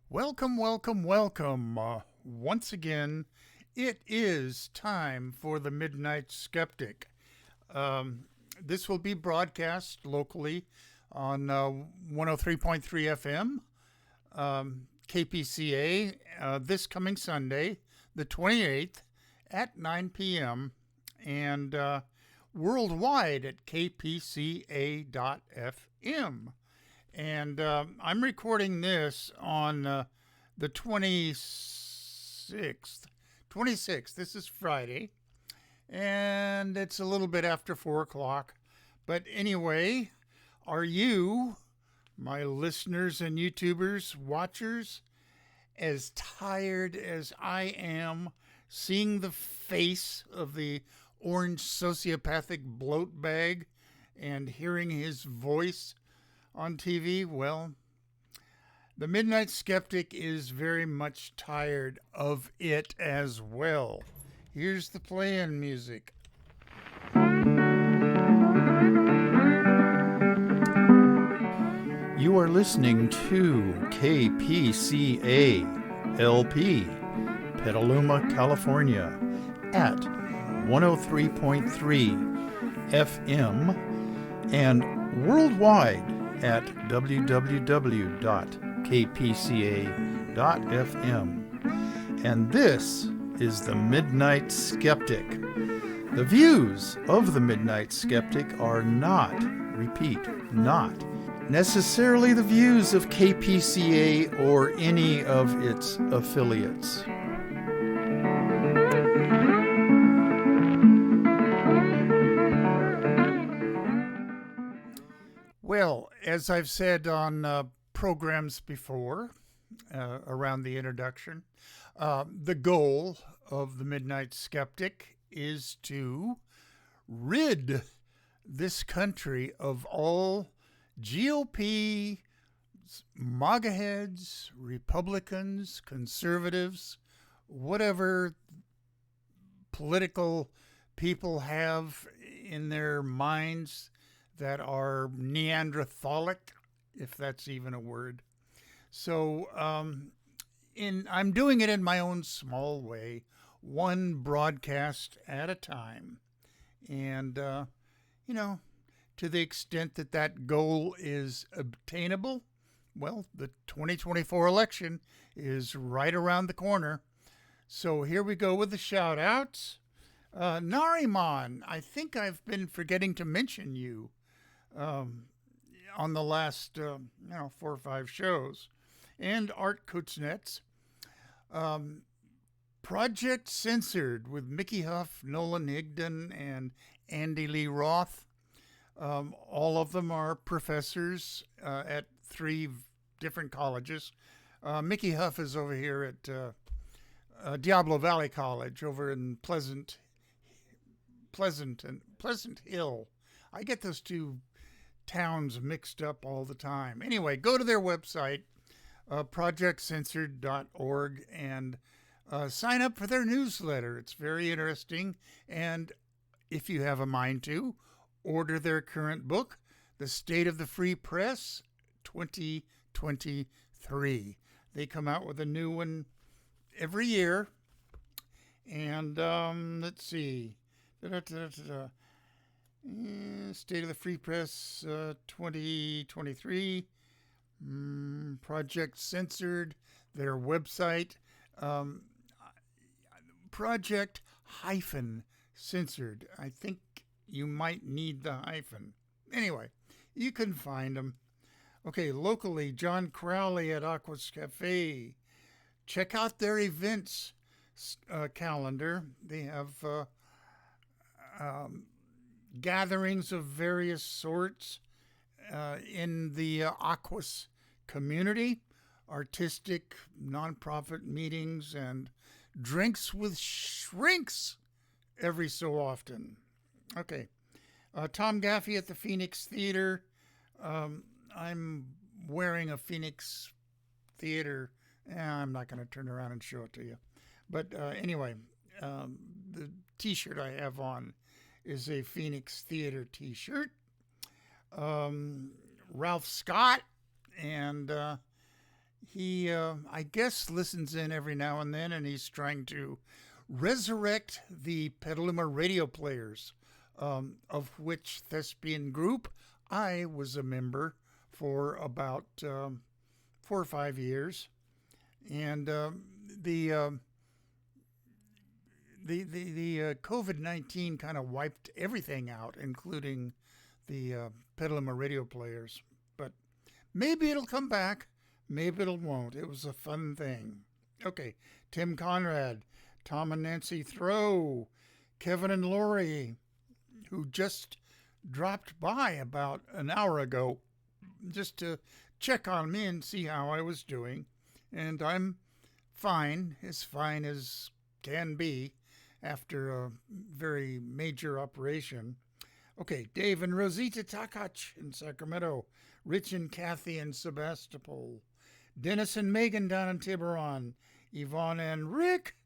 Welcome, welcome, welcome. Once again, it is time for the Midnight Skeptic. Um, this will be broadcast locally on 103.3 FM, KPCA, this coming Sunday, the 28th at 9 p.m., and worldwide at kpca.fm. And I'm recording this on the 26th. 26th. This is Friday. And it's a little bit after 4 o'clock. But anyway, are you, my listeners and YouTubers, watchers, as tired as I am seeing the face of the orange sociopathic bloat bag and hearing his voice on TV? Well, the Midnight Skeptic is very much tired of it as well. Here's the play-in music. You are listening to KPCA LP, Petaluma, California, at 103.3 FM and worldwide at www.kpca.fm. And this is the Midnight Skeptic. The views of the Midnight Skeptic are not, repeat, not necessarily the views of KPCA or any of its affiliates. Well, as I've said on programs before, around the introduction, the goal of the Midnight Skeptic is to rid this country of all GOP, MAGA heads, Republicans, conservatives, whatever political people have in their minds that are Neanderthalic, if that's even a word. So I'm doing it in my own small way, one broadcast at a time. And, to the extent that that goal is obtainable, well, the 2024 election is right around the corner. So here we go with the shout-outs. Nariman, I think I've been forgetting to mention you on the last, 4 or 5 shows. And Art Kuznets. Project Censored with Mickey Huff, Nolan Higdon, and Andy Lee Roth. All of them are professors at 3 different colleges. Mickey Huff is over here at Diablo Valley College over in Pleasant Hill. I get those 2 towns mixed up all the time. Anyway, go to their website, projectcensored.org, and sign up for their newsletter. It's very interesting. And if you have a mind to, order their current book, The State of the Free Press 2023. They come out with a new one every year. And let's see. State of the Free Press 2023. Project Censored, their website. Project Censored. I think you might need the hyphen. Anyway, you can find them. Okay, locally, John Crowley at Aqua's Cafe. Check out their events calendar. They have gatherings of various sorts in the Aquas community, artistic, nonprofit meetings, and drinks with shrinks every so often. Okay. Tom Gaffey at the Phoenix Theater. I'm wearing a Phoenix Theater. I'm not going to turn around and show it to you. But anyway, the T-shirt I have on is a Phoenix Theater He, I guess, listens in every now and then, and he's trying to resurrect the Petaluma radio players, of which thespian group I was a member for about 4 or 5 years. And the COVID-19 kind of wiped everything out, including the Petaluma radio players. But maybe it'll come back. Maybe it won't. It was a fun thing. Okay, Tim Conrad, Tom and Nancy Throw, Kevin and Lori, who just dropped by about an hour ago just to check on me and see how I was doing. And I'm fine as can be after a very major operation. Okay, Dave and Rosita Takach in Sacramento, Rich and Kathy in Sebastopol, Dennis and Megan down in Tiburon, Yvonne and Rick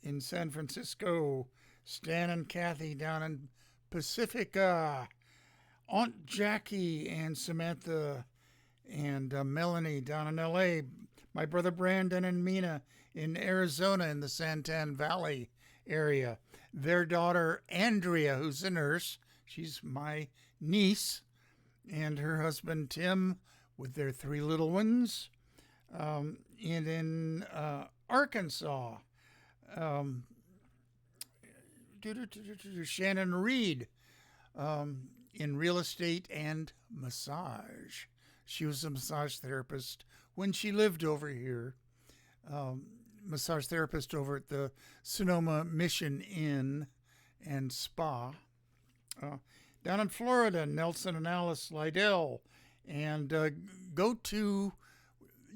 in San Francisco, Stan and Kathy down in Pacifica, Aunt Jackie and Samantha and Melanie down in LA, my brother Brandon and Mina in Arizona in the Santan Valley area, their daughter Andrea, who's a nurse, she's my niece, and her husband Tim with their 3 little ones, and in Arkansas, Shannon Reed in real estate and massage. She was a massage therapist when she lived over here, massage therapist over at the Sonoma Mission Inn and Spa. Down in Florida, Nelson and Alice Lydell. And go to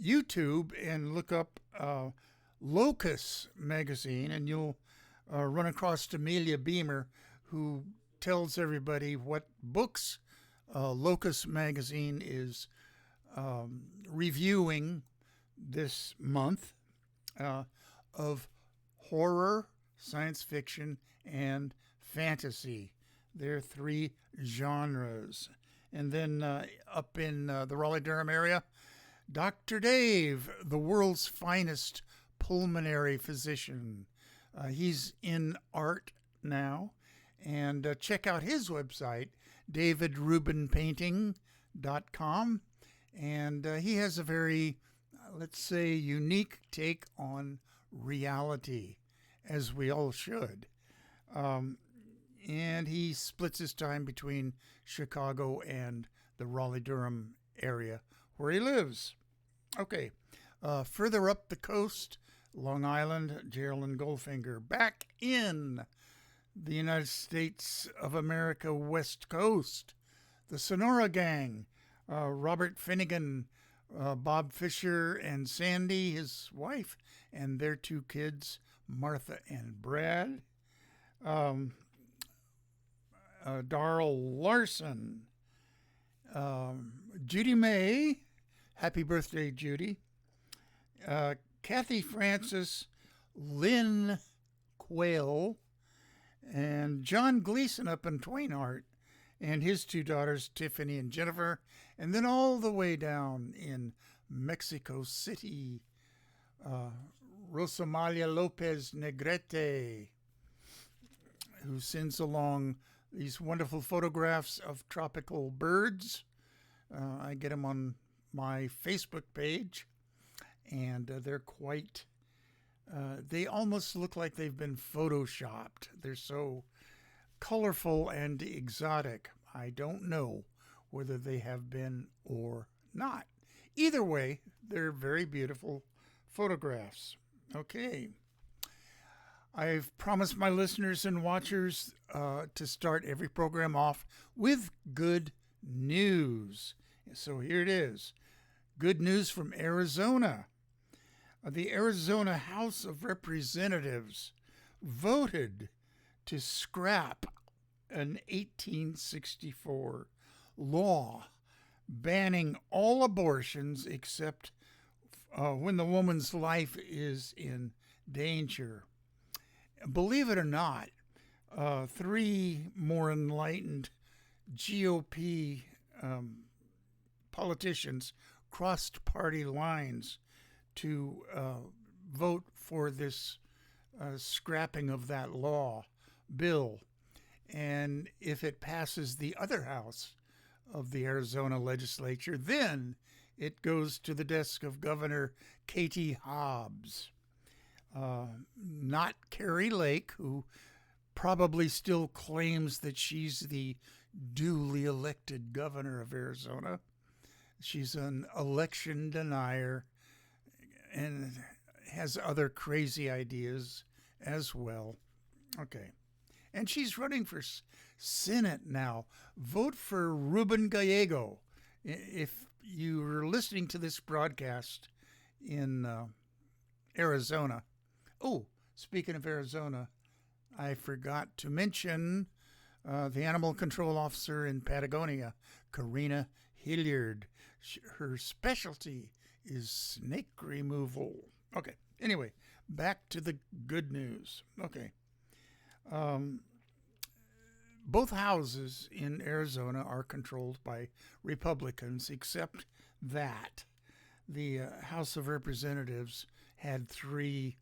YouTube and look up Locus magazine, and you'll run across Amelia Beamer, who tells everybody what books Locus magazine is reviewing this month of horror, science fiction, and fantasy. They're 3 genres. And then up in the Raleigh-Durham area, Dr. Dave, the world's finest pulmonary physician. He's in art now. And check out his website, davidrubinpainting.com. And he has a very, let's say, unique take on reality, as we all should. And he splits his time between Chicago and the Raleigh-Durham area where he lives. Okay, further up the coast, Long Island, Geraldine Goldfinger, back in the United States of America West Coast, the Sonora Gang, Robert Finnegan, Bob Fisher and Sandy, his wife, and their 2 kids, Martha and Brad. Darrell Larson, Judy May, happy birthday, Judy. Kathy Francis, Lynn Quayle, and John Gleason up in Twainhart, and his 2 daughters, Tiffany and Jennifer, and then all the way down in Mexico City, Rosamalia Lopez Negrete, who sends along these wonderful photographs of tropical birds. I get them on my Facebook page, and they're quite, they almost look like they've been photoshopped. They're so colorful and exotic. I don't know whether they have been or not. Either way, they're very beautiful photographs. Okay. I've promised my listeners and watchers to start every program off with good news. So here it is. Good news from Arizona. The Arizona House of Representatives voted to scrap an 1864 law banning all abortions except when the woman's life is in danger. Believe it or not, 3 more enlightened GOP politicians crossed party lines to vote for this scrapping of that bill. And if it passes the other house of the Arizona legislature, then it goes to the desk of Governor Katie Hobbs. Not Carrie Lake, who probably still claims that she's the duly elected governor of Arizona. She's an election denier and has other crazy ideas as well. Okay. And she's running for Senate now. Vote for Ruben Gallego. If you're listening to this broadcast in Arizona. Oh, speaking of Arizona, I forgot to mention the animal control officer in Patagonia, Karina Hilliard. Her specialty is snake removal. Okay, anyway, back to the good news. Okay. Both houses in Arizona are controlled by Republicans, except that the House of Representatives had 3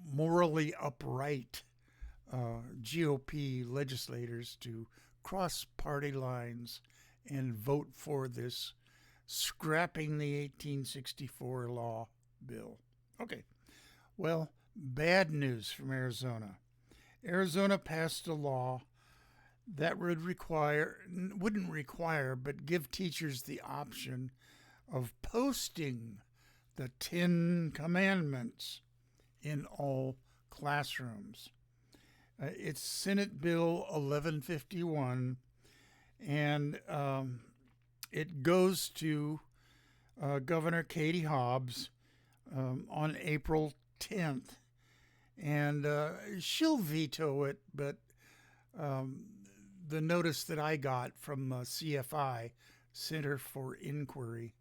morally upright GOP legislators to cross party lines and vote for this scrapping the 1864 law bill. Okay, well, bad news from Arizona. Arizona passed a law that wouldn't require, but give teachers the option of posting the 10 Commandments in all classrooms. It's Senate Bill 1151, and it goes to Governor Katie Hobbs on April 10th. And she'll veto it, but the notice that I got from CFI, Center for Inquiry,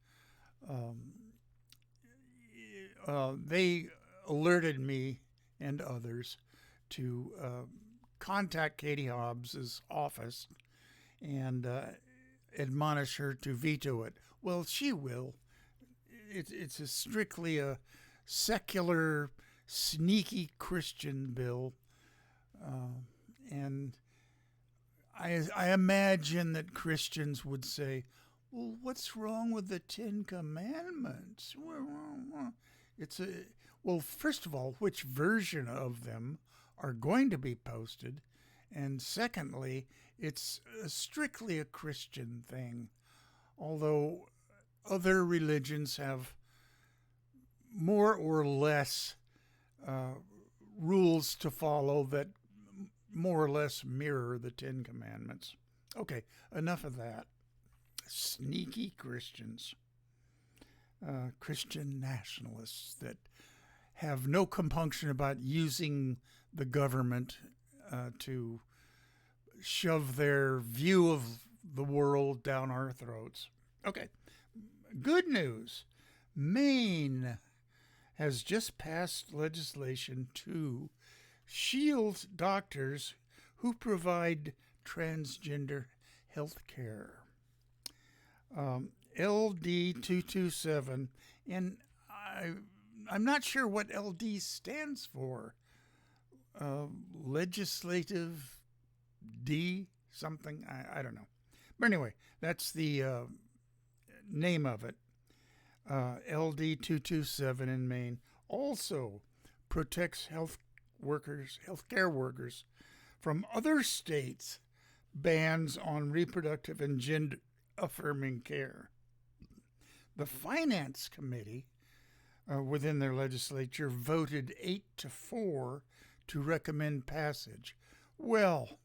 they alerted me and others to contact Katie Hobbs's office and admonish her to veto it. Well, she will. It's strictly a secular, sneaky Christian bill, and I imagine that Christians would say, well, what's wrong with the 10 Commandments? Well, first of all, which version of them are going to be posted? And secondly, it's strictly a Christian thing, although other religions have more or less rules to follow that more or less mirror the 10 Commandments. Okay, enough of that. Sneaky Christians. Christian nationalists that have no compunction about using the government to shove their view of the world down our throats. Okay, good news. Maine has just passed legislation to shield doctors who provide transgender health care. LD 227, and I'm not sure what LD stands for. Legislative D something, I don't know. But anyway, that's the name of it. LD 227 in Maine also protects healthcare workers from other states' bans on reproductive and gender affirming care. The Finance Committee within their legislature voted 8-4 to recommend passage. Well,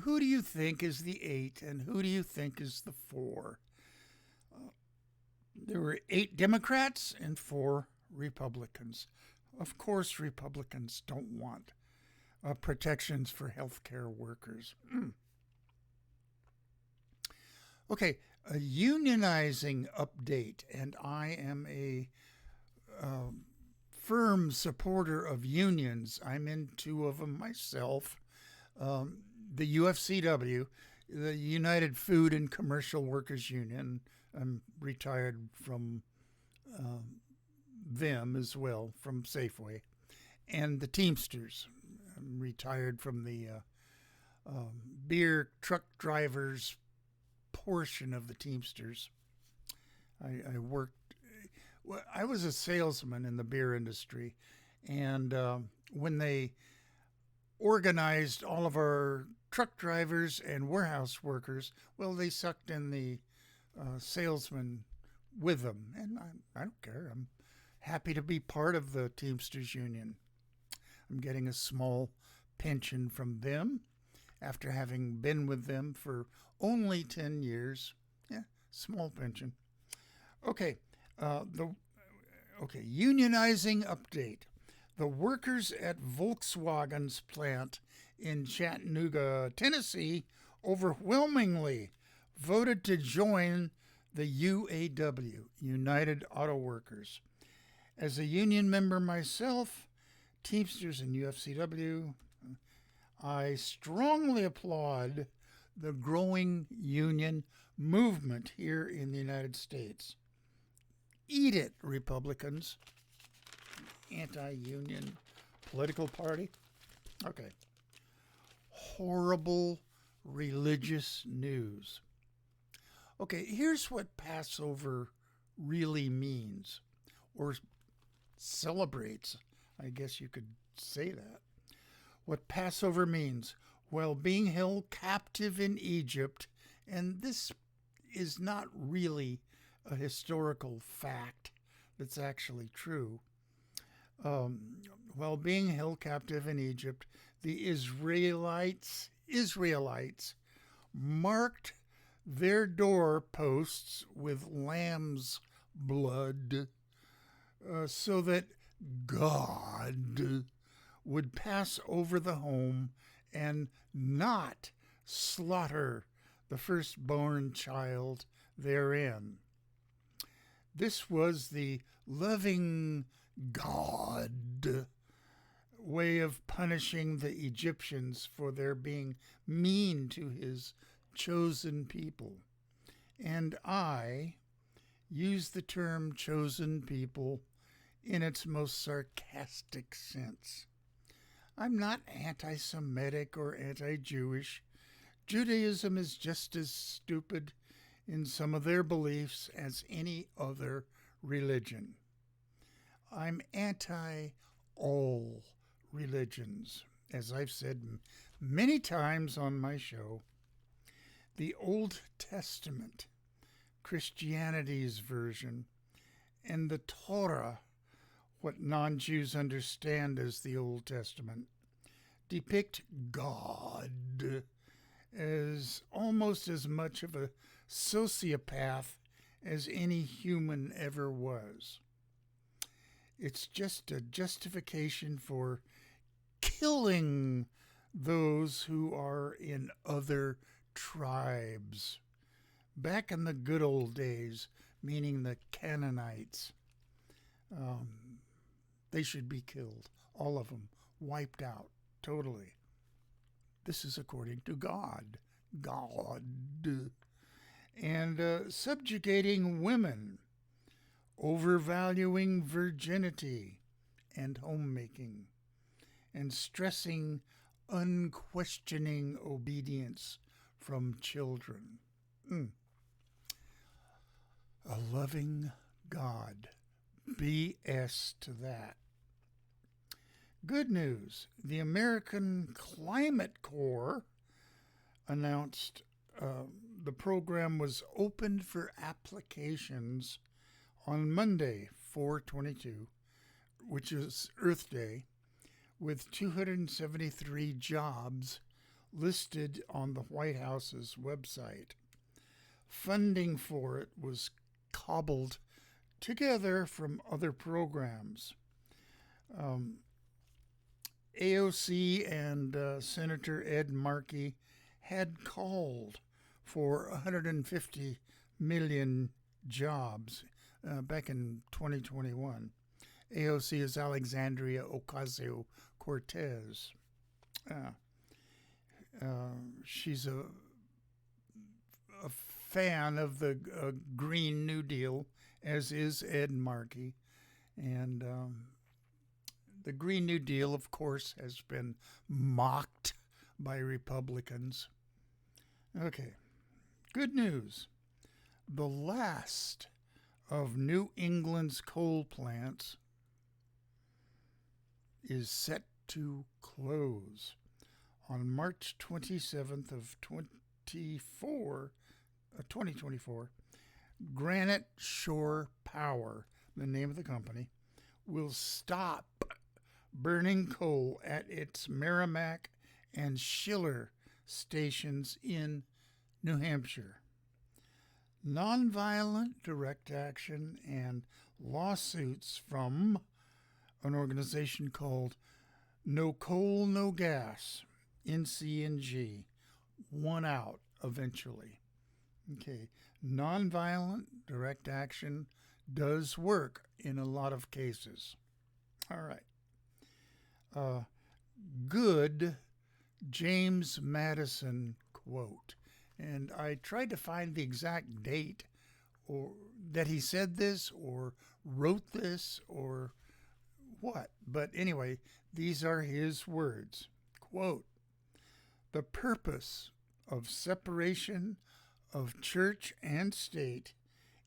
who do you think is the 8 and who do you think is the 4? There were 8 Democrats and 4 Republicans. Of course, Republicans don't want protections for healthcare workers. Okay, a unionizing update, and I am a firm supporter of unions. I'm in 2 of them myself. The UFCW, the United Food and Commercial Workers Union. I'm retired from them as well from Safeway, and the Teamsters. I'm retired from the beer truck drivers portion of the Teamsters. I worked, well, I was a salesman in the beer industry, and when they organized all of our truck drivers and warehouse workers, well, they sucked in the salesmen with them, and I don't care. I'm happy to be part of the Teamsters Union. I'm getting a small pension from them after having been with them for only 10 years. Yeah, small pension. Okay, unionizing update. The workers at Volkswagen's plant in Chattanooga, Tennessee, overwhelmingly voted to join the UAW, United Auto Workers. As a union member myself, Teamsters and UFCW, I strongly applaud the growing union movement here in the United States. Eat it, Republicans. Anti-union political party. Okay. Horrible religious news. Okay, here's what Passover really means, or celebrates. I guess you could say that. What Passover means, while being held captive in Egypt, and this is not really a historical fact that's actually true. While being held captive in Egypt, the Israelites marked their doorposts with lamb's blood so that God would pass over the home and not slaughter the firstborn child therein. This was the loving God way of punishing the Egyptians for their being mean to his chosen people. And I use the term chosen people in its most sarcastic sense. I'm not anti-Semitic or anti-Jewish. Judaism is just as stupid in some of their beliefs as any other religion. I'm anti all religions. As I've said many times on my show, the Old Testament, Christianity's version, and the Torah, what non-Jews understand as the Old Testament, depict God as almost as much of a sociopath as any human ever was. It's just a justification for killing those who are in other tribes. Back in the good old days, meaning the Canaanites, they should be killed. All of them, wiped out, totally. This is according to God. And subjugating women, overvaluing virginity and homemaking, and stressing unquestioning obedience from children. A loving God. BS to that. Good news. The American Climate Corps announced the program was opened for applications on Monday, 4/22, which is Earth Day, with 273 jobs listed on the White House's website. Funding for it was cobbled together from other programs. AOC and Senator Ed Markey had called for 150 million jobs back in 2021. AOC is Alexandria Ocasio-Cortez. She's a fan of the Green New Deal, as is Ed Markey. And the Green New Deal, of course, has been mocked by Republicans. Okay, good news. The last of New England's coal plants is set to close on March 27th of 2024. Granite Shore Power, the name of the company, will stop burning coal at its Merrimack and Schiller stations in New Hampshire. Nonviolent direct action and lawsuits from an organization called No Coal, No Gas, NCNG, won out eventually. Okay, nonviolent direct action does work in a lot of cases. All right. Good James Madison quote. And I tried to find the exact date or that he said this or wrote this or what. But anyway, these are his words. Quote, "The purpose of separation of church and state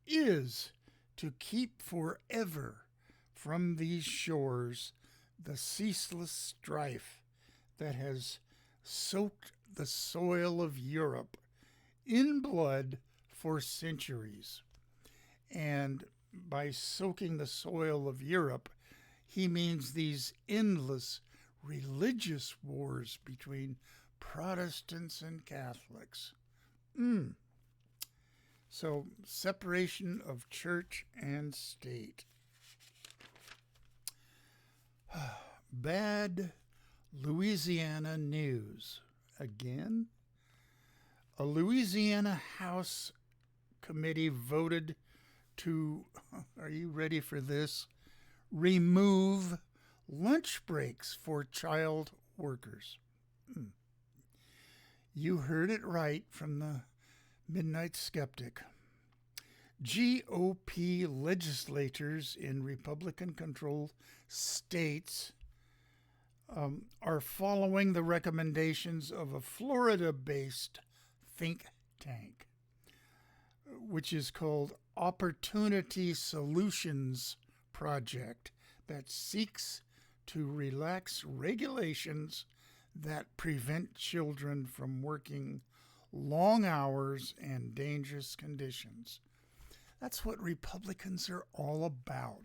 is to keep forever from these shores the ceaseless strife that has soaked the soil of Europe in blood for centuries." And by soaking the soil of Europe, he means these endless religious wars between Protestants and Catholics. So, separation of church and state. Bad Louisiana news. Again, a Louisiana House committee voted to, are you ready for this? Remove lunch breaks for child workers. You heard it right from the Midnight Skeptic. GOP legislators in Republican-controlled states are following the recommendations of a Florida-based think tank, which is called Opportunity Solutions Project, that seeks to relax regulations that prevent children from working long hours and dangerous conditions. That's what Republicans are all about.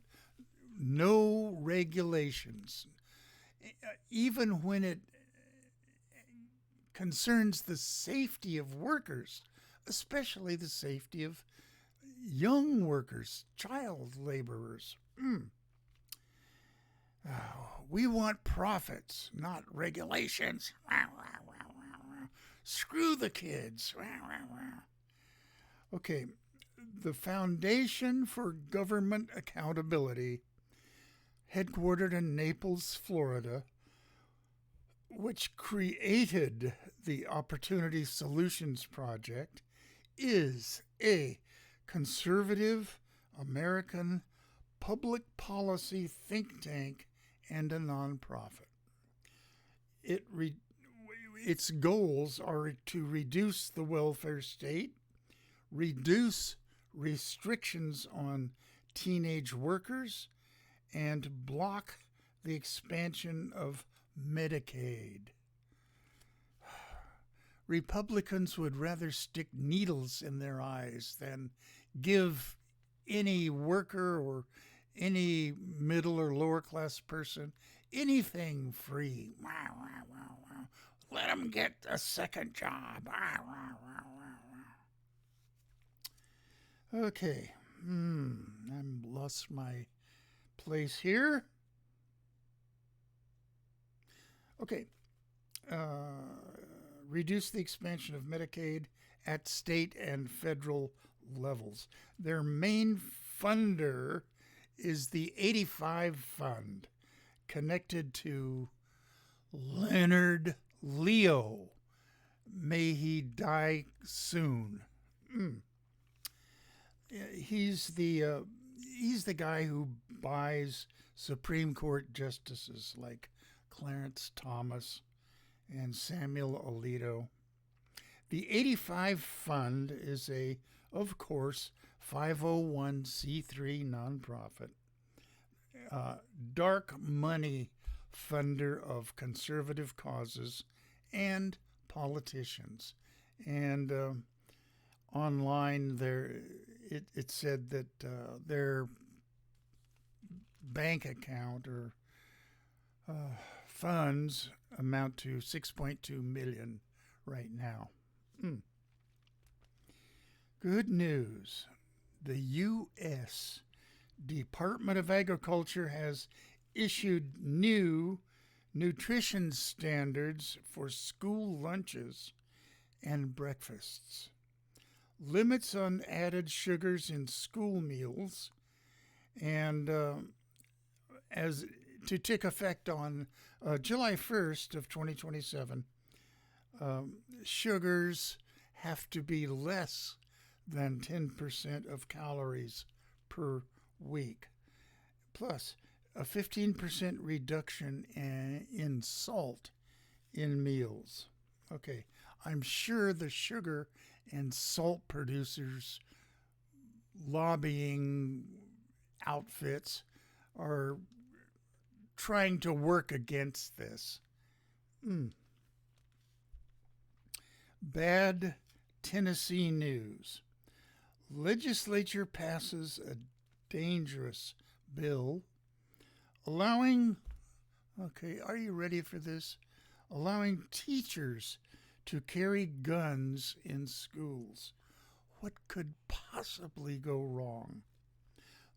No regulations. Even when it concerns the safety of workers, especially the safety of young workers, child laborers. We want profits, not regulations. Screw the kids. Okay, the Foundation for Government Accountability, headquartered in Naples, Florida, which created the Opportunity Solutions Project, is a conservative American public policy think tank and a nonprofit. Its goals are to reduce the welfare state, reduce restrictions on teenage workers, and block the expansion of Medicaid. Republicans would rather stick needles in their eyes than give any worker or any middle or lower class person anything free. Let them get a second job. Okay, I'm lost my place here. Okay, reduce the expansion of Medicaid at state and federal levels. Their main funder is the 85 Fund, connected to Leonard Leo. May he die soon. He's he's the guy who buys Supreme Court justices like Clarence Thomas and Samuel Alito. The 85 Fund is of course, 501c3 nonprofit, dark money funder of conservative causes and politicians. And online, it said that their bank account or funds amount to 6.2 million right now. Good news. The U.S. Department of Agriculture has issued new nutrition standards for school lunches and breakfasts. Limits on added sugars in school meals, and as to take effect on July 1st of 2027, sugars have to be less than 10% of calories per week, plus a 15% reduction in salt in meals. Okay, I'm sure the sugar and salt producers lobbying outfits are trying to work against this. Bad Tennessee news. Legislature passes a dangerous bill allowing, okay, are you ready for this? Allowing teachers to carry guns in schools. What could possibly go wrong?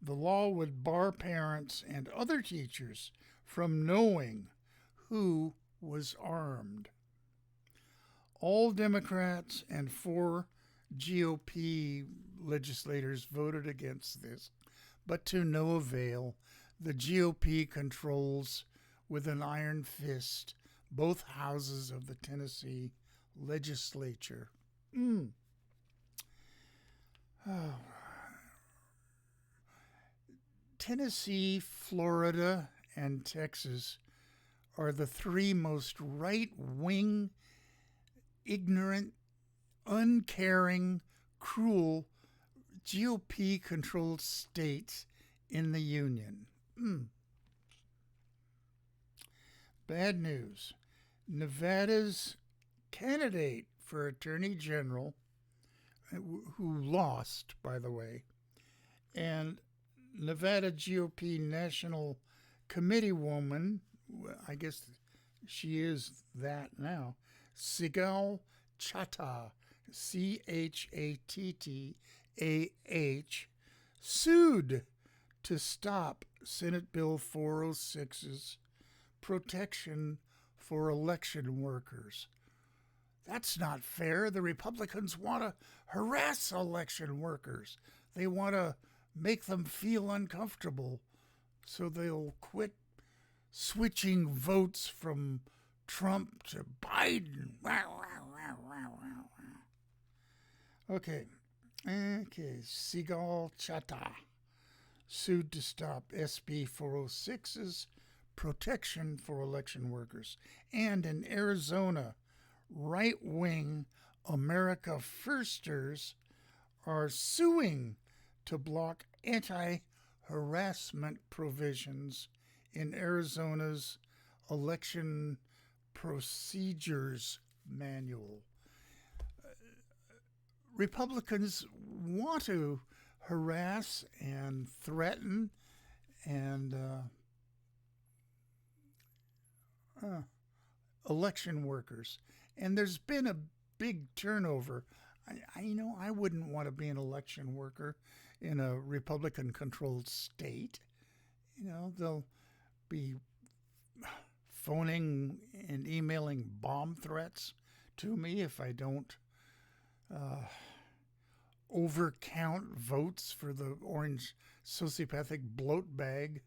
The law would bar parents and other teachers from knowing who was armed. All Democrats and 4 GOP legislators voted against this, but to no avail. The GOP controls with an iron fist both houses of the Tennessee legislature. Tennessee, Florida, and Texas are the 3 most right-wing, ignorant, uncaring, cruel GOP-controlled states in the Union. Bad news. Nevada's candidate for Attorney General, who lost, by the way, and Nevada GOP National Committee woman, I guess she is that now, Sigal Chattah, Chattah, sued to stop Senate Bill 406's protection for election workers. That's not fair. The Republicans want to harass election workers. They want to make them feel uncomfortable so they'll quit switching votes from Trump to Biden. Okay, Sigal Chattah sued to stop SB 406's protection for election workers. And in Arizona, right-wing America Firsters are suing to block anti-harassment provisions in Arizona's election procedures manual. Republicans want to harass and threaten and election workers. And there's been a big turnover. I wouldn't want to be an election worker in a Republican-controlled state. They'll be phoning and emailing bomb threats to me if I don't overcount votes for the orange sociopathic bloat bag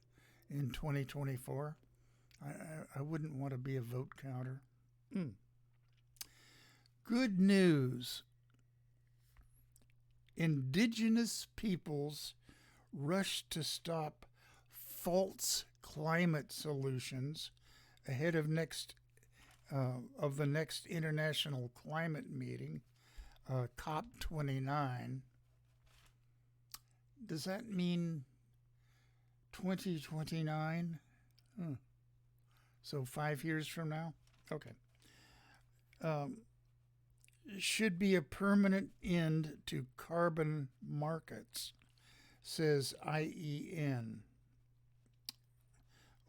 in 2024. I wouldn't want to be a vote counter. Good news. Indigenous peoples rush to stop false climate solutions ahead of the next international climate meeting, COP29. Does that mean 2029? So 5 years from now? Okay. Um, should be a permanent end to carbon markets, says IEN.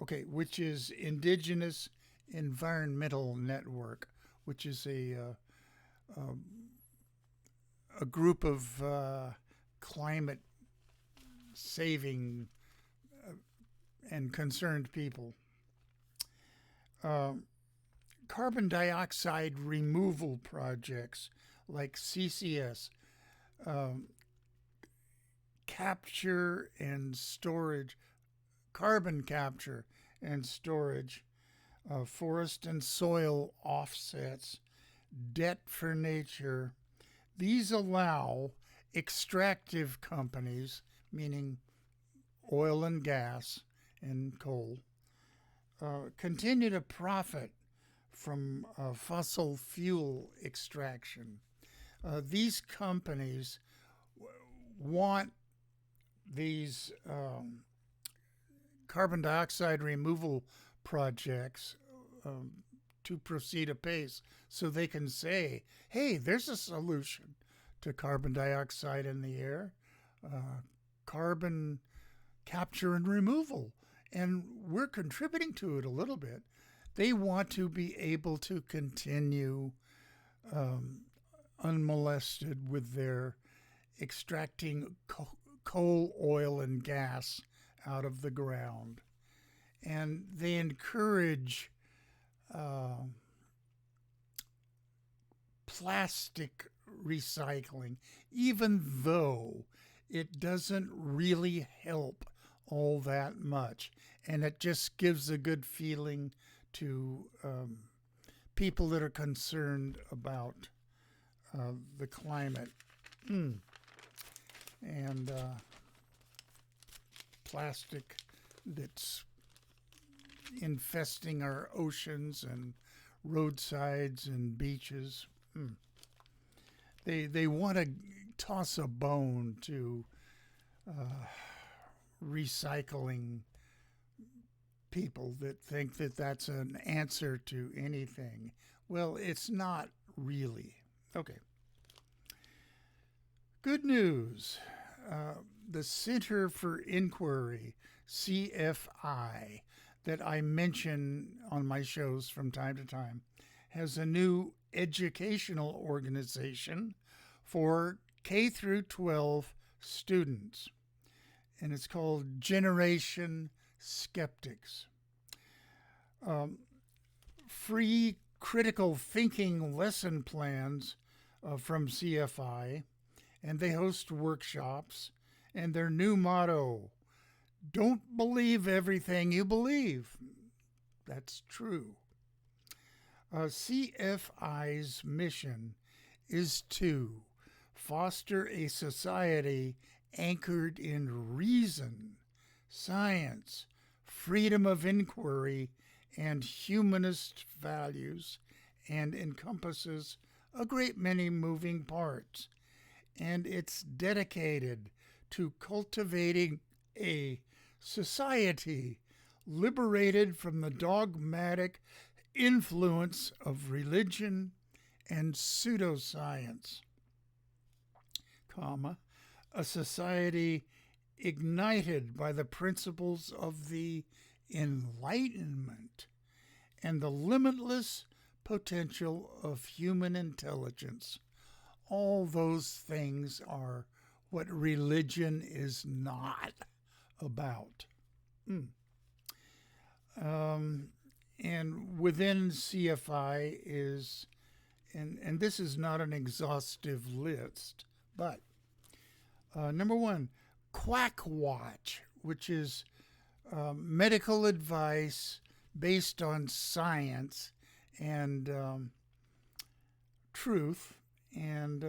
Okay, which is Indigenous Environmental Network, which is a group of climate saving and concerned people. Carbon dioxide removal projects like CCS, capture and storage, carbon capture and storage, forest and soil offsets, debt for nature. These allow extractive companies, meaning oil and gas and coal, continue to profit from fossil fuel extraction. These companies want these carbon dioxide removal projects to proceed apace so they can say, hey, there's a solution to carbon dioxide in the air, carbon capture and removal, and we're contributing to it a little bit. They want to be able to continue unmolested with their extracting coal, oil, and gas out of the ground. And they encourage plastic recycling, even though it doesn't really help all that much. And it just gives a good feeling to people that are concerned about the climate. And plastic that's infesting our oceans and roadsides and beaches. They want to toss a bone to recycling people that think that that's an answer to anything. Well, it's not really. Okay. Good news. The Center for Inquiry, CFI, that I mention on my shows from time to time, has a new educational organization for K through 12 students, and it's called Generation Skeptics. Free critical thinking lesson plans from CFI, and they host workshops, and their new motto, don't believe everything you believe. That's true. CFI's mission is to foster a society anchored in reason, science, freedom of inquiry, and humanist values, and encompasses a great many moving parts. And it's dedicated to cultivating a society liberated from the dogmatic influence of religion and pseudoscience, a society ignited by the principles of the Enlightenment and the limitless potential of human intelligence. All those things are what religion is not about. And within CFI is, and this is not an exhaustive list, but number one, Quack Watch, which is medical advice based on science and truth, and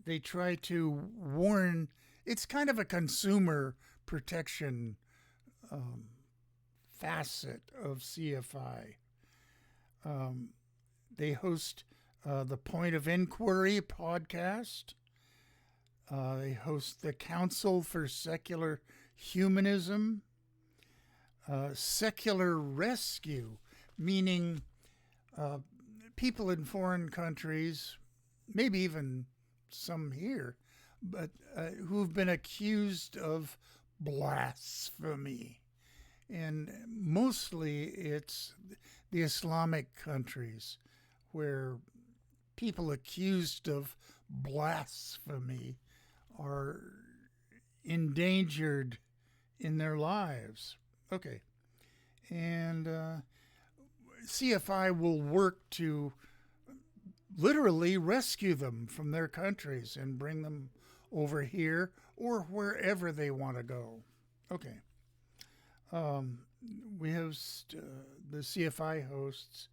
they try to warn it's kind of a consumer protection um, facet of CFI. Um, they host the Point of Inquiry podcast. They host the Council for Secular Humanism, Secular Rescue, meaning people in foreign countries, maybe even some here, but who've been accused of blasphemy. And mostly it's the Islamic countries where people accused of blasphemy are endangered in their lives. Okay. And CFI will work to literally rescue them from their countries and bring them over here or wherever they want to go. Okay. We host, the CFI hosts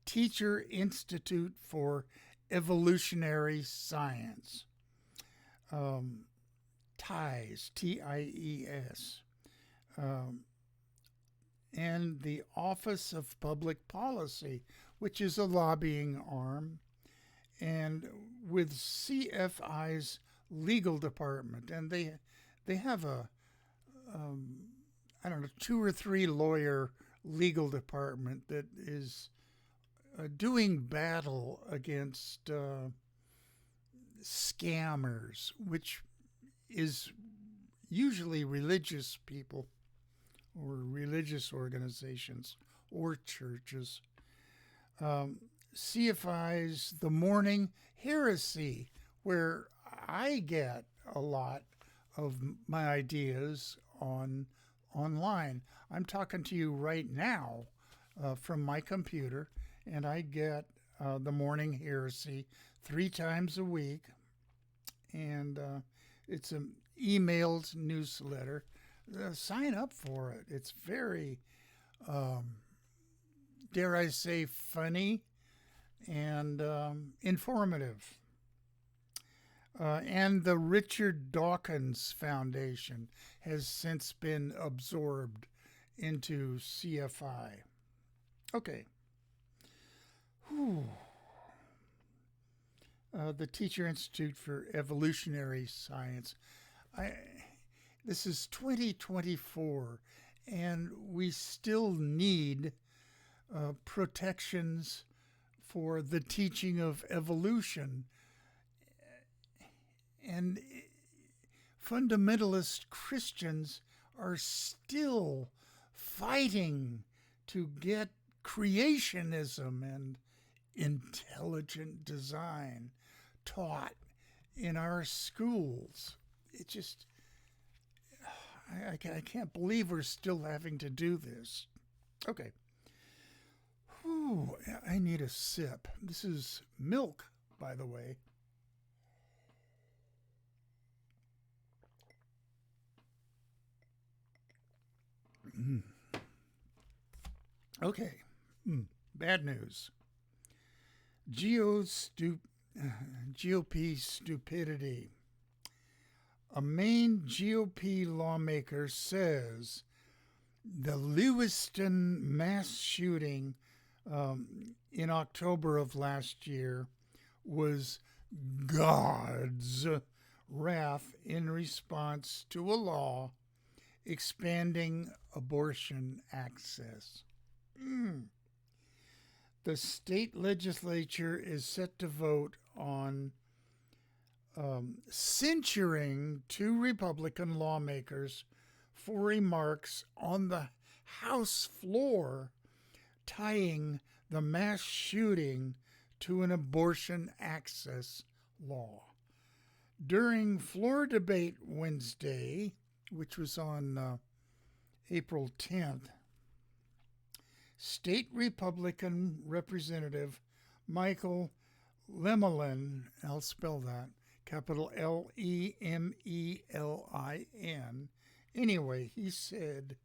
Teacher Institute for Evolutionary Science, TIES, TIES, and the Office of Public Policy, which is a lobbying arm, and with CFI's legal department. And they have a, I don't know, 2 or 3 lawyer legal department that is doing battle against scammers, which is usually religious people or religious organizations or churches. CFI's The Morning Heresy, where I get a lot of my ideas online. I'm talking to you right now from my computer, and I get The Morning Heresy 3 times a week, and it's an emailed newsletter. Sign up for it. It's very, dare I say, funny and informative. And the Richard Dawkins Foundation has since been absorbed into CFI. Okay. The Teacher Institute for Evolutionary Science. This is 2024, and we still need protections for the teaching of evolution. And fundamentalist Christians are still fighting to get creationism and intelligent design taught in our schools. It just, I can't believe we're still having to do this. Okay. Whew, I need a sip. This is milk, by the way. Okay. Bad news. GOP stupidity. A Maine GOP lawmaker says the Lewiston mass shooting in October of last year was God's wrath in response to a law expanding abortion access. The state legislature is set to vote on censuring 2 Republican lawmakers for remarks on the House floor tying the mass shooting to an abortion access law. During floor debate Wednesday, which was on April 10th, State Republican Representative Michael Lemelin, I'll spell that, capital Lemelin. Anyway, he said,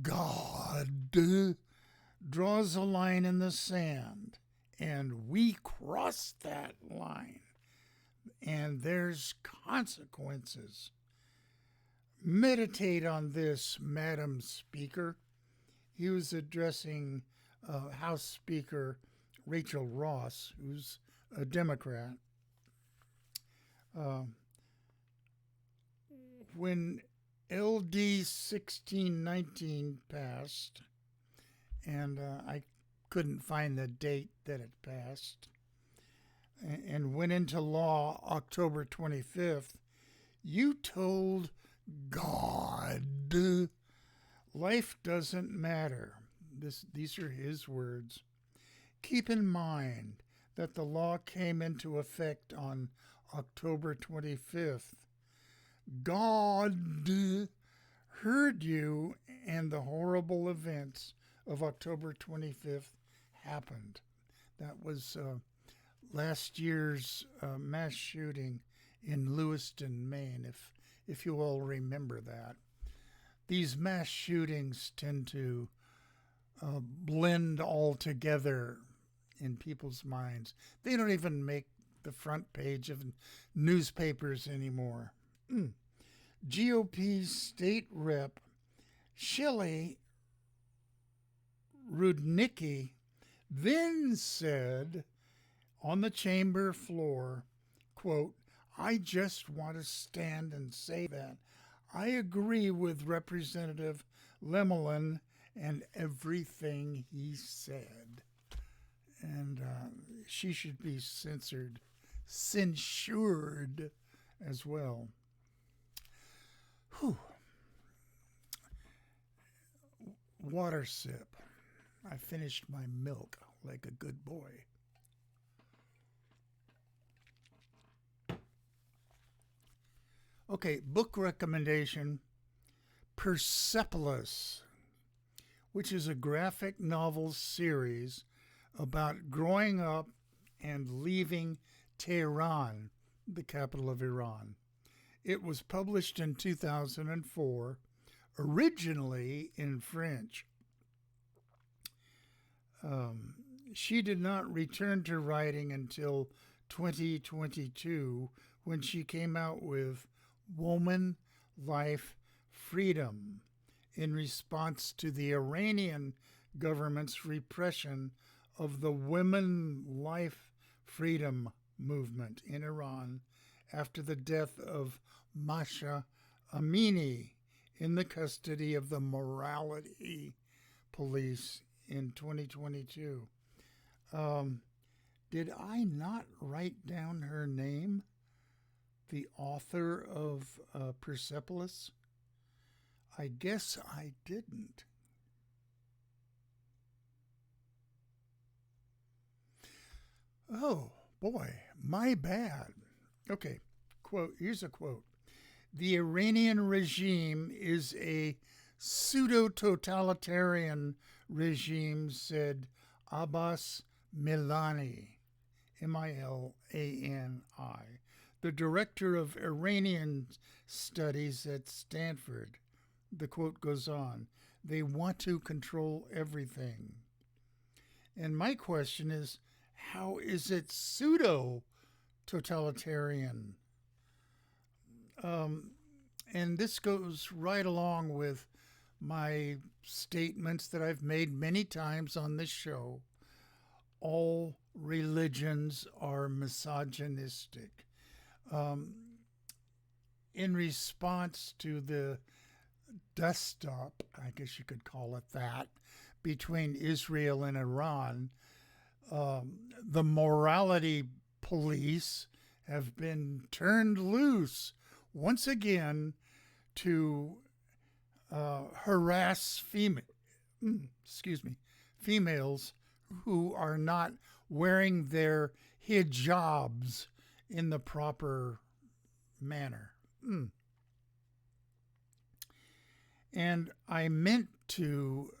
God draws a line in the sand, and we crossed that line. and there's consequences. Meditate on this, Madam Speaker. He was addressing House Speaker Rachel Ross, who's a Democrat. When LD 1619 passed, and I couldn't find the date that it passed, and went into law October 25th, you told God life doesn't matter. These are his words. Keep in mind that the law came into effect on October 25th. God heard you, and the horrible events of October 25th happened. That was last year's mass shooting in Lewiston, Maine, if you all remember that. These mass shootings tend to blend all together in people's minds. They don't even make the front page of newspapers anymore. GOP state rep Shelley Rudnicki then said on the chamber floor, quote, "I just want to stand and say that I agree with Representative Lemelin and everything he said." And she should be censured as well. Whew. Water sip. I finished my milk like a good boy. Okay, book recommendation, Persepolis, which is a graphic novel series about growing up and leaving Tehran, the capital of Iran. It was published in 2004, originally in French. She did not return to writing until 2022 when she came out with Woman, Life, Freedom in response to the Iranian government's repression of the Women, Life, Freedom movement in Iran after the death of Masha Amini in the custody of the morality police in 2022. Did I not write down her name? The author of Persepolis? I guess I didn't. Oh, boy, my bad. Okay, quote. Here's a quote. "The Iranian regime is a pseudo-totalitarian regime," said Abbas Milani, Milani, the director of Iranian studies at Stanford. The quote goes on, "They want to control everything." And my question is, how is it pseudo-totalitarian? And this goes right along with my statements that I've made many times on this show. All religions are misogynistic. In response to the dust-up, I guess you could call it that, between Israel and Iran, the morality police have been turned loose once again to harass females who are not wearing their hijabs in the proper manner. And I meant to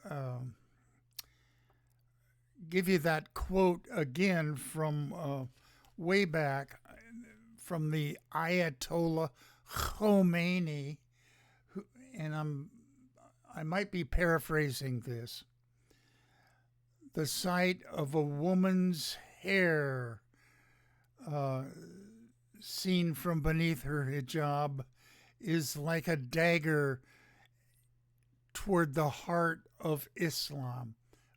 give you that quote again from way back from the Ayatollah Khomeini, and I might be paraphrasing this. "The sight of a woman's hair seen from beneath her hijab is like a dagger toward the heart of Islam.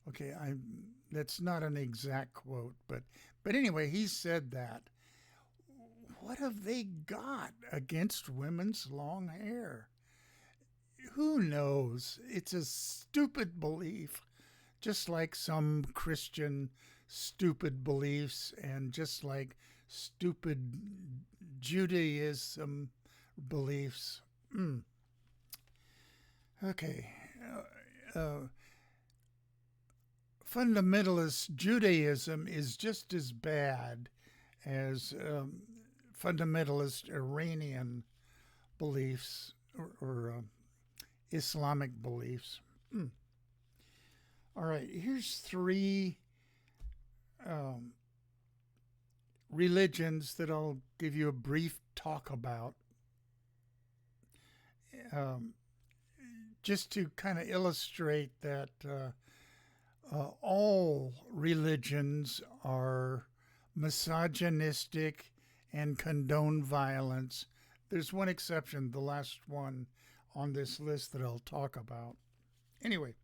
Okay, that's not an exact quote, but anyway, he said that. What have they got against women's long hair? Who knows? It's a stupid belief, just like some Christian stupid beliefs and just like stupid Judaism beliefs. Okay. Fundamentalist Judaism is just as bad as fundamentalist Iranian beliefs or Islamic beliefs. All right, here's three religions that I'll give you a brief talk about. Just to kind of illustrate that all religions are misogynistic and condone violence. There's one exception, the last one on this list that I'll talk about. Anyway,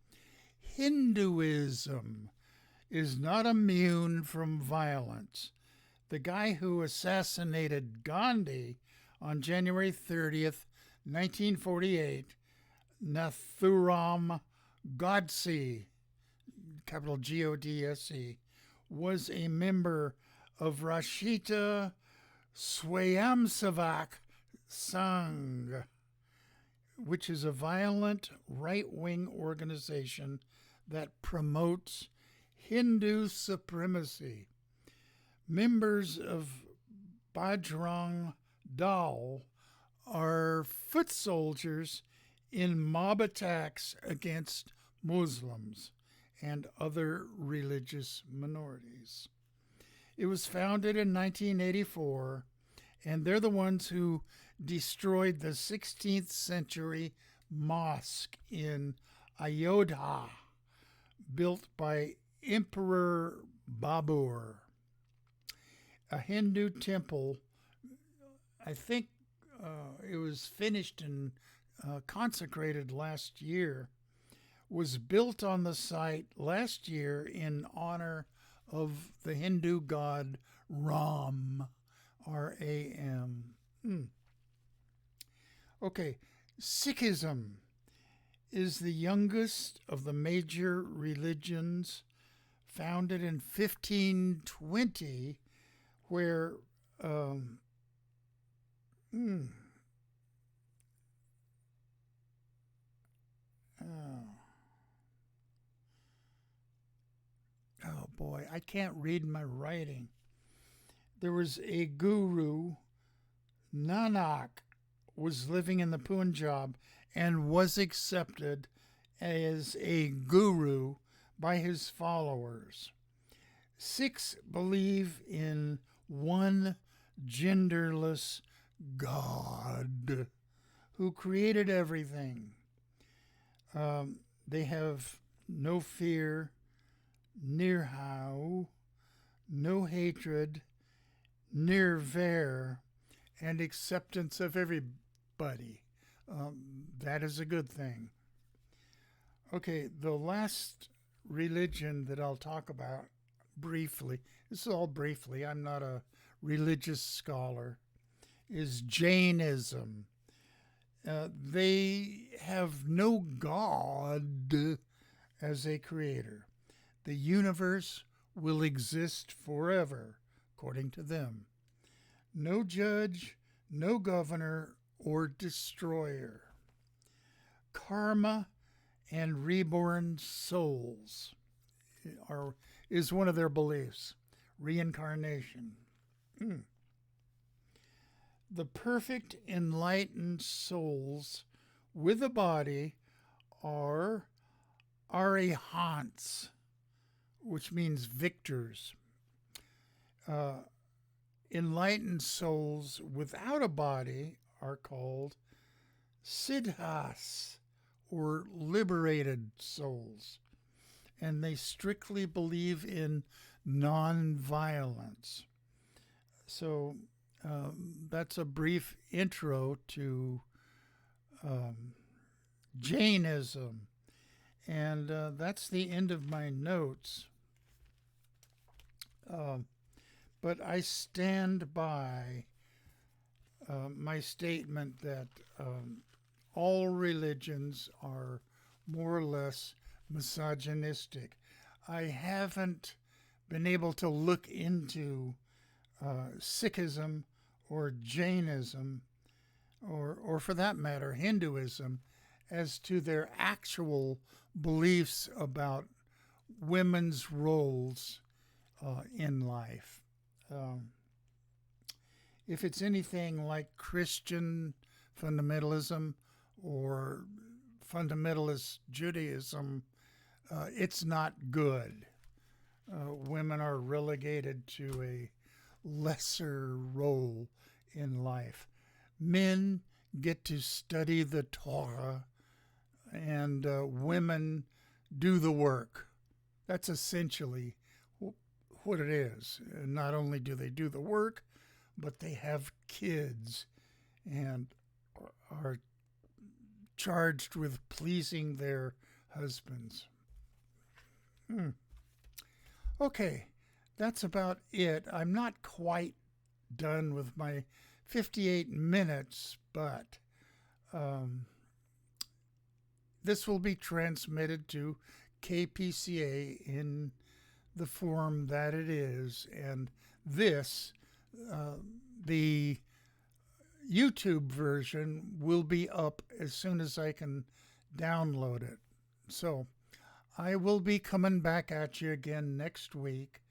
Hinduism is not immune from violence. The guy who assassinated Gandhi on January 30th, 1948, Nathuram Godse, capital Godse, was a member of Rashtra Swayamsevak Sangh, which is a violent right-wing organization that promotes Hindu supremacy. Members of Bajrang Dal are foot soldiers in mob attacks against Muslims and other religious minorities. It was founded in 1984, and they're the ones who destroyed the 16th century mosque in Ayodhya, built by Emperor Babur. A Hindu temple, I think it was finished and consecrated last year, was built on the site last year in honor of the Hindu god Ram, R-A-M. Okay, Sikhism is the youngest of the major religions, founded in 1520, where oh boy, I can't read my writing. There was a guru, Nanak, was living in the Punjab and was accepted as a guru by his followers. Sikhs believe in one genderless God who created everything. They have no fear, nirhau, no hatred, nirvair, and acceptance of everybody. That is a good thing. Okay, the last religion that I'll talk about briefly, this is all briefly, I'm not a religious scholar, is Jainism. They have no God as a creator. The universe will exist forever, according to them. No judge, no governor or destroyer. Karma and reborn souls is one of their beliefs. Reincarnation. The perfect enlightened souls with a body are arihants, which means victors. Enlightened souls without a body are called siddhas, or liberated souls, and they strictly believe in non-violence. So That's a brief intro to Jainism. And that's the end of my notes. But I stand by my statement that all religions are more or less misogynistic. I haven't been able to look into Sikhism or Jainism, or for that matter, Hinduism, as to their actual beliefs about women's roles in life. If it's anything like Christian fundamentalism or fundamentalist Judaism, it's not good. Women are relegated to a lesser role in life. Men get to study the Torah, and women do the work. That's essentially what it is. And not only do they do the work, but they have kids and are charged with pleasing their husbands. Okay, that's about it. I'm not quite done with my 58 minutes, but this will be transmitted to KPCA in the form that it is, and this, the YouTube version, will be up as soon as I can download it. So I will be coming back at you again next week,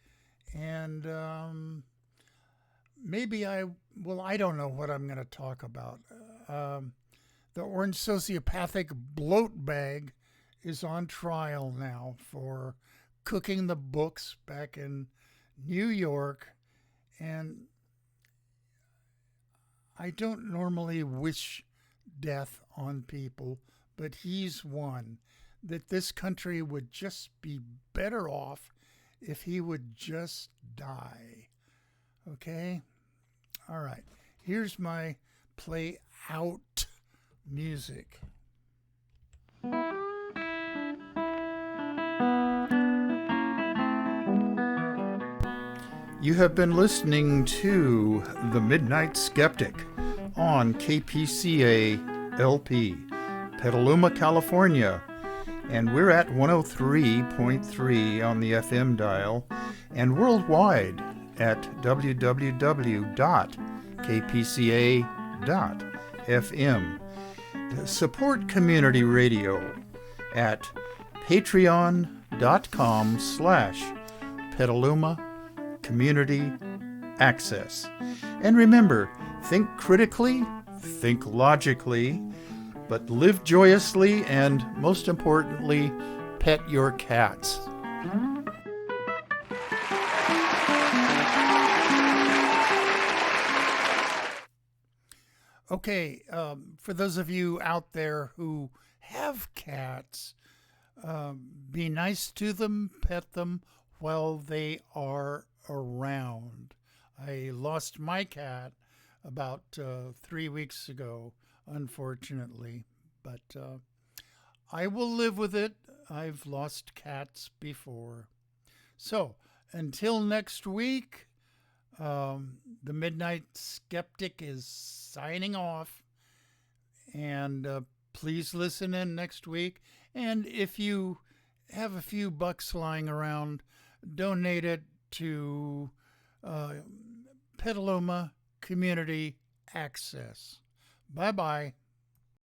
and maybe I don't know what I'm going to talk about. The Orange Sociopathic Bloat Bag is on trial now for cooking the books back in New York, and I don't normally wish death on people, but he's one that this country would just be better off if he would just die. Okay? All right. Here's my play out music. You have been listening to The Midnight Skeptic on KPCA LP, Petaluma, California. And we're at 103.3 on the FM dial and worldwide at www.kpca.fm. Support community radio at patreon.com/Petaluma Community Access. And remember, think critically, think logically, but live joyously, and most importantly, pet your cats. Okay, for those of you out there who have cats, be nice to them, pet them while they are around. I lost my cat about 3 weeks ago, unfortunately, but I will live with it. I've lost cats before. So, until next week, the Midnight Skeptic is signing off, and please listen in next week. And if you have a few bucks lying around, donate it to Petaluma Community Access. Bye-bye.